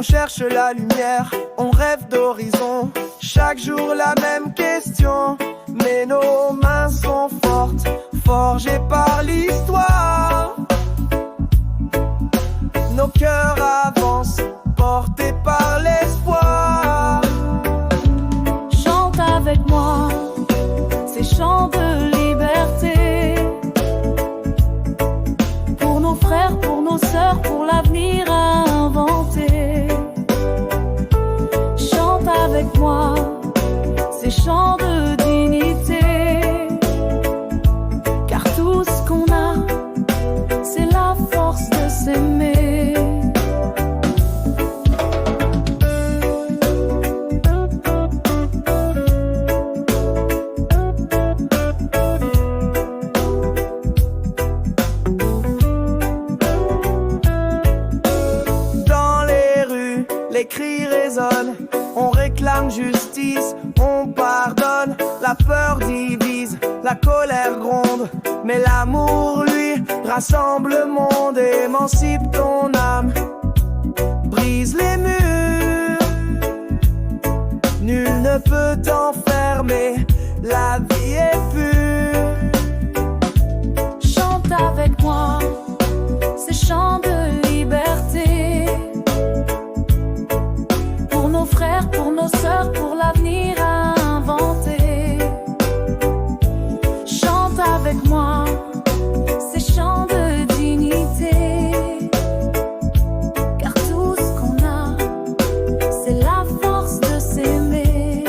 On cherche la lumière, on rêve d'horizon. Chaque jour la même question, mais nos mains sont fortes, forgées par l'histoire. Nos cœurs avancent, portés par l'espoir. Chante avec moi ces chants de liberté, pour nos frères, pour nos sœurs, pour l'avenir à inventer. Chante avec moi ces chants de dignité, car tout ce qu'on a, c'est la force de s'aimer. Dans les rues, les cris résonnent. On réclame justice, on pardonne. La peur divise, la colère gronde, mais l'amour, lui, rassemble le monde. Émancipe ton âme, brise les murs. Nul ne peut t'enfermer, la vie est pure. Chante avec moi ces chants de liberté, pour nos frères, pour nos sœurs, pour l'avenir à inventer. Chante avec moi ces chants de dignité, car tout ce qu'on a, c'est la force de s'aimer.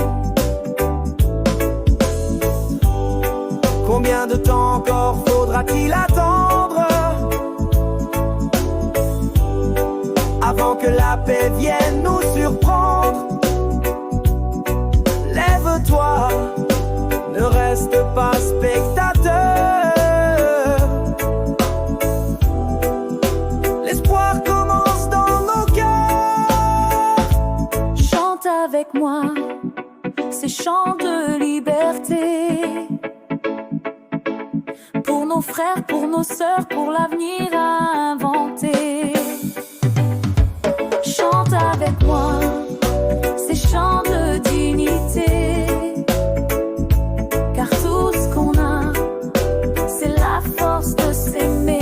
Combien de temps encore faudra-t-il attendre avant que la paix vienne nous surprendre? Lève-toi, ne reste pas spectateur. L'espoir commence dans nos cœurs. Chante avec moi ces chants de liberté, pour nos frères, pour nos sœurs, pour l'avenir à inventer. Chante avec moi ces chants de dignité, car tout ce qu'on a, c'est la force de s'aimer.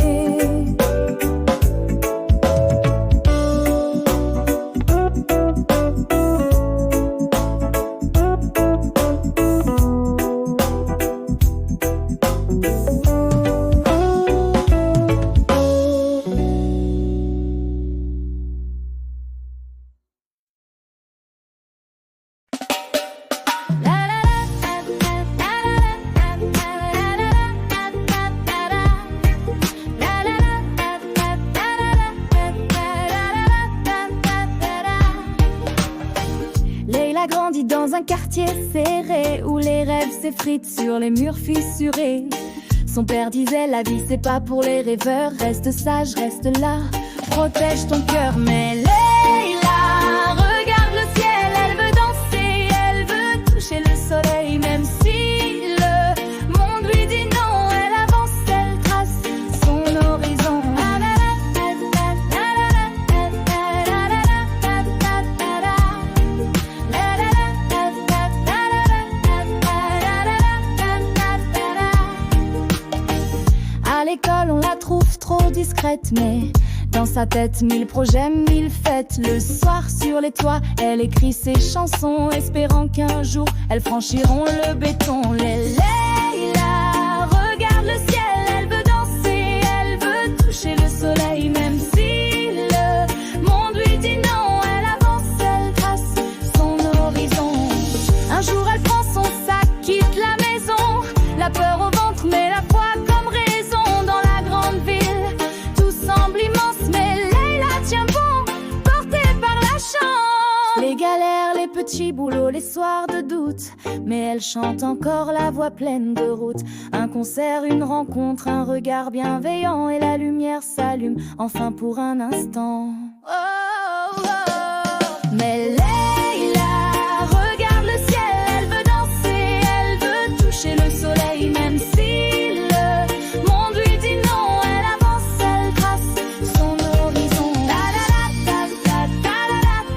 Leila grandit dans un quartier serré où les rêves s'effritent sur les murs fissurés. Son père disait la vie c'est pas pour les rêveurs, reste sage, reste là, protège ton cœur. Mais Leila regarde le ciel, elle veut danser, elle veut toucher le soleil, même si le monde lui dit non, elle avance, elle trace son horizon. À l'école on la trouve trop discrète, mais dans sa tête 1000 projets, 1000 fêtes. Le soir sur les toits, elle écrit ses chansons, espérant qu'un jour elles franchiront le béton. Leila regarde le ciel, elle veut danser, elle veut toucher le soleil, même si le monde lui dit non, elle avance, elle trace son horizon. Un jour elle prend son sac, quitte la maison, la peur au ventre mais la foi comme raison. Dans la grande ville, tout semble immense, mais Leila tient bon, portée par la chance. Les galères, les petits boulots, les soirs de doute, mais elle chante encore la voix pleine de route. Un concert, une rencontre, un regard bienveillant, et la lumière s'allume enfin pour un instant. Oh, oh, oh. Mais Leila regarde le ciel, elle veut danser, elle veut toucher le soleil, même si le monde lui dit non, elle avance, elle trace son horizon. Ta -da -da -da -da -da -da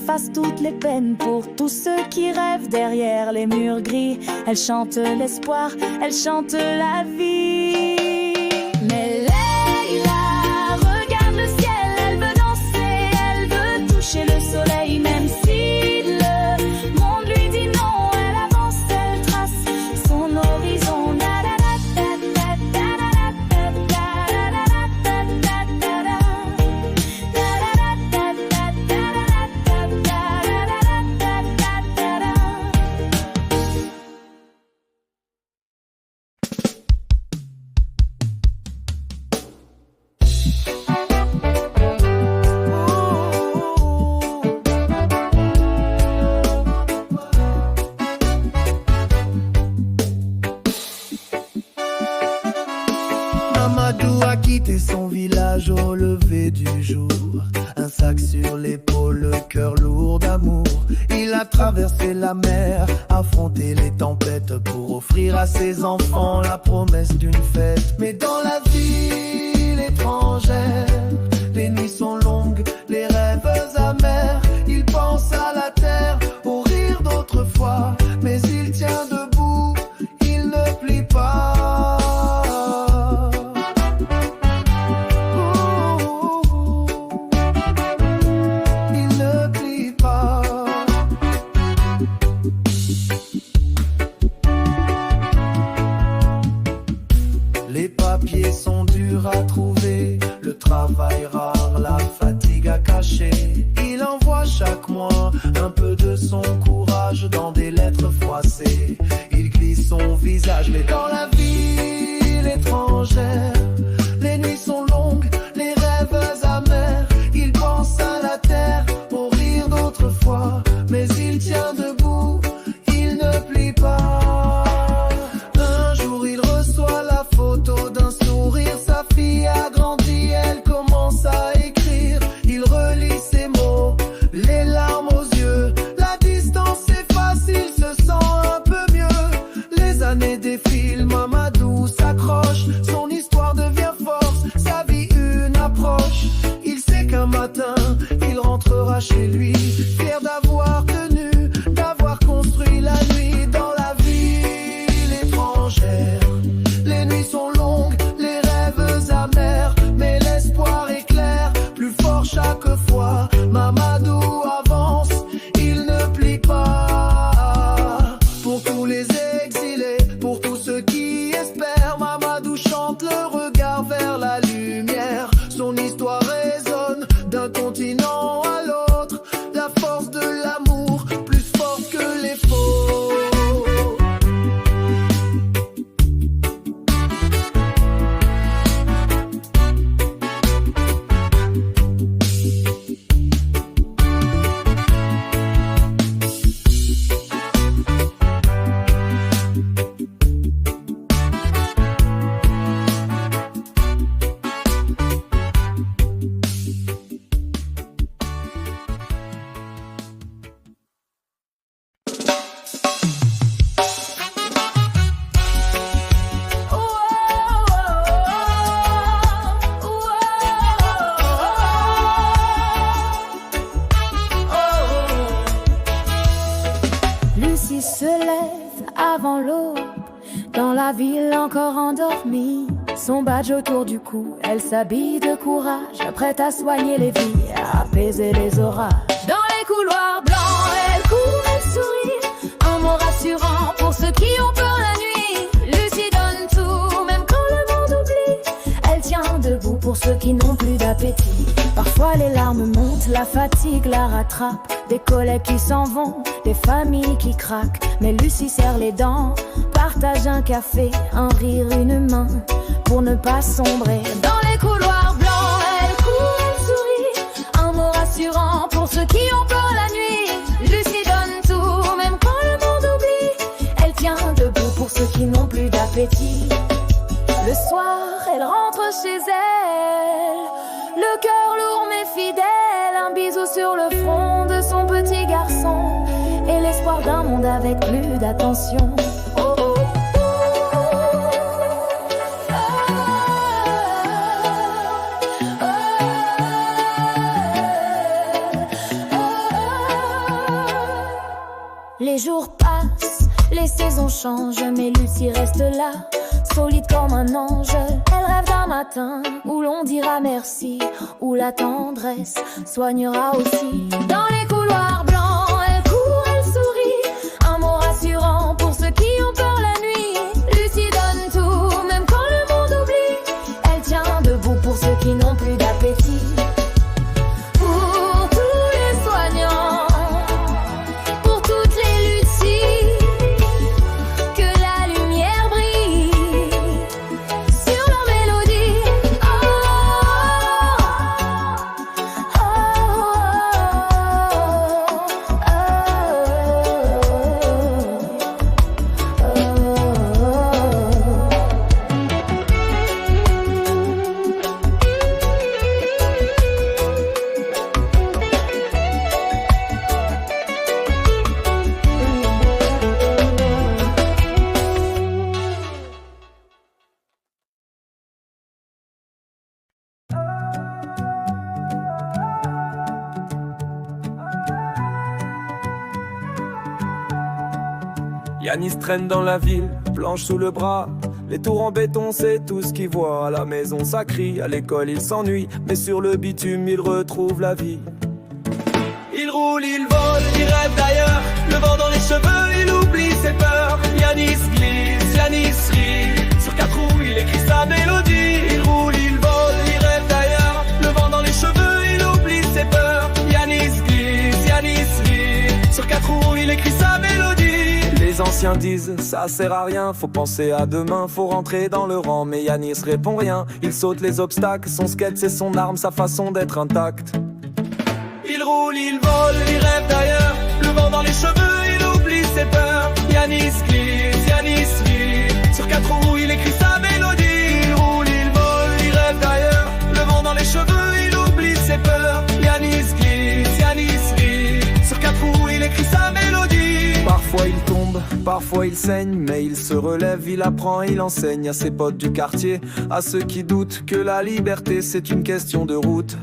efface toutes les peines pour tous ceux qui rêvent derrière les murs gris. Elle chante l'espoir, elle chante la vie. Mais Leïla regarde le ciel, elle veut danser, elle veut toucher le soleil, même si le monde lui dit non. Elle avance, elle trace son horizon. Mamadou a quitté son village au lever du jour. Un sac sur l'épaule, le cœur lourd d'amour. Il a traversé la mer, affronté les tempêtes pour offrir à ses enfants la promesse d'une fête. Mais dans la ville étrangère, les nuits sont longues, les rêves amers. Il pense à la terre, au rire d'autrefois, mais il tient debout, il ne plie pas. Les papiers sont durs à trouver, le travail rare, la fatigue à cacher. Il envoie chaque mois un peu de son courage dans des lettres froissées. Il glisse son visage, mais dans la ville étrangère, les nuits sont longues, les rêves amers. Il pense à la terre, au rire d'autrefois, mais il tient debout, il ne plie pas. Un jour il reçoit la photo d'un sourire, sa fille a grandi, elle commence à écrire. Il relit ses mots, les larmes aux yeux, la distance s'efface, il se sent un peu mieux. Les années défilent, Mamadou s'accroche, son histoire devient force, sa vie une approche. Il sait qu'un matin, il rentrera chez lui, fier d'avoir tenu, d'avoir construit la nuit dans la ville étrangère. Les nuits sont longues, les rêves amers, mais l'espoir est clair, plus fort chaque fois. Mamadou avance, il ne plie pas. Pour tous les exilés, pour tous ceux qui espèrent, Mamadou chante le regard vers la lumière. Son histoire résonne d'un continent à l'autre, la force de l'amour, plus forte que les faux. Lucie se lève avant l'aube, dans la ville encore endormie. Son badge autour du cou, elle s'habille de courage, prête à soigner les vies, à apaiser les orages. Dans les couloirs blancs, elle court, elle sourit, un mot rassurant pour ceux qui ont peur la nuit. Lucie donne tout, même quand le monde oublie. Elle tient debout pour ceux qui n'ont plus d'appétit. Parfois les larmes montent, la fatigue la rattrape. Des collègues qui s'en vont, des familles qui craquent. Mais Lucie serre les dents, partage un café, un rire, une main, pour ne pas sombrer. Dans les couloirs blancs, elle court, elle sourit, un mot rassurant pour ceux qui ont peur la nuit. Lucie donne tout, même quand le monde oublie. Elle tient debout pour ceux qui n'ont plus d'appétit. Le soir, elle rentre chez elle, le cœur lourd mais fidèle, un bisou sur le front de son petit garçon et l'espoir d'un monde avec plus d'attention. Oh, oh. jours passent, les saisons changent, mais Lucie reste là, solide comme un ange. Elle rêve d'un matin où l'on dira merci, où la tendresse soignera aussi. Dans les couloirs blancs, elle court, elle sourit, un mot rassurant pour ceux qui ont peur la nuit. Lucie donne tout, même quand le monde oublie. Elle tient debout pour ceux qui n'ont plus d'appétit. Pour tous les soignants, pour toutes les Lucies, que la lumière brille sur leur mélodie. Oh, oh, Yanis traîne dans la ville, planche sous le bras. Les tours en béton, c'est tout ce qu'il voit. À la maison, ça crie, à l'école, il s'ennuie. Mais sur le bitume, il retrouve la vie. Il roule, il vole, il rêve d'ailleurs. Le vent dans les cheveux, il oublie ses peurs. Yanis glisse, Yanis rit. Sur quatre roues, il écrit sa mélodie. Il roule, il vole, il rêve d'ailleurs. Le vent dans les cheveux, il oublie ses peurs. Yanis glisse, Yanis rit. Sur quatre roues, il écrit sa mélodie. Les anciens disent, ça sert à rien, faut penser à demain, faut rentrer dans le rang. Mais Yanis répond rien, il saute les obstacles, son skate c'est son arme, sa façon d'être intact. Il roule, il vole, il rêve d'ailleurs, le vent dans les cheveux, il oublie ses peurs. Yanis glisse, Yanis rit, sur quatre roues il écrit sa mélodie. Il roule, il vole, il rêve d'ailleurs, le vent dans les cheveux, il oublie ses peurs. Yanis glisse, Yanis rit, sur quatre roues il écrit sa mélodie. Parfois il tombe, parfois il saigne, mais il se relève, il apprend, il enseigne à ses potes du quartier, à ceux qui doutent que la liberté c'est une question de route.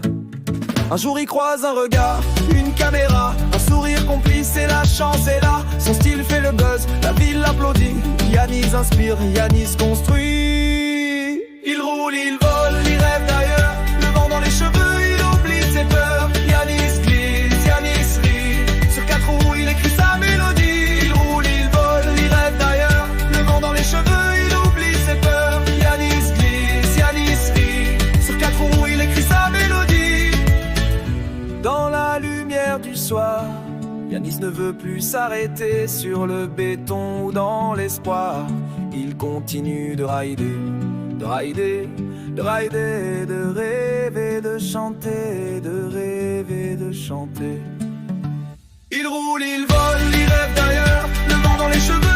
Un jour il croise un regard, une caméra, un sourire complice et la chance est là. Son style fait le buzz, la ville l'applaudit. Yanis inspire, Yanis construit. Il roule, il vole, il rêve d'ailleurs, le vent dans les cheveux, il oublie ses peurs. Yanis glisse, Yanis rit, sur quatre roues il écrit sa mélodie. Il roule, il vole, il rêve d'ailleurs, le vent dans les cheveux, il oublie ses peurs. Yanis glisse, Yanis rit, sur quatre roues il écrit sa mélodie. Dans la lumière du soir, Yanis ne veut plus s'arrêter sur le béton ou dans l'espoir. Il continue de rider, de rider, de rider, de rêver, de chanter, de rêver, de chanter. Il roule, il vole, il rêve d'ailleurs, le vent dans les cheveux.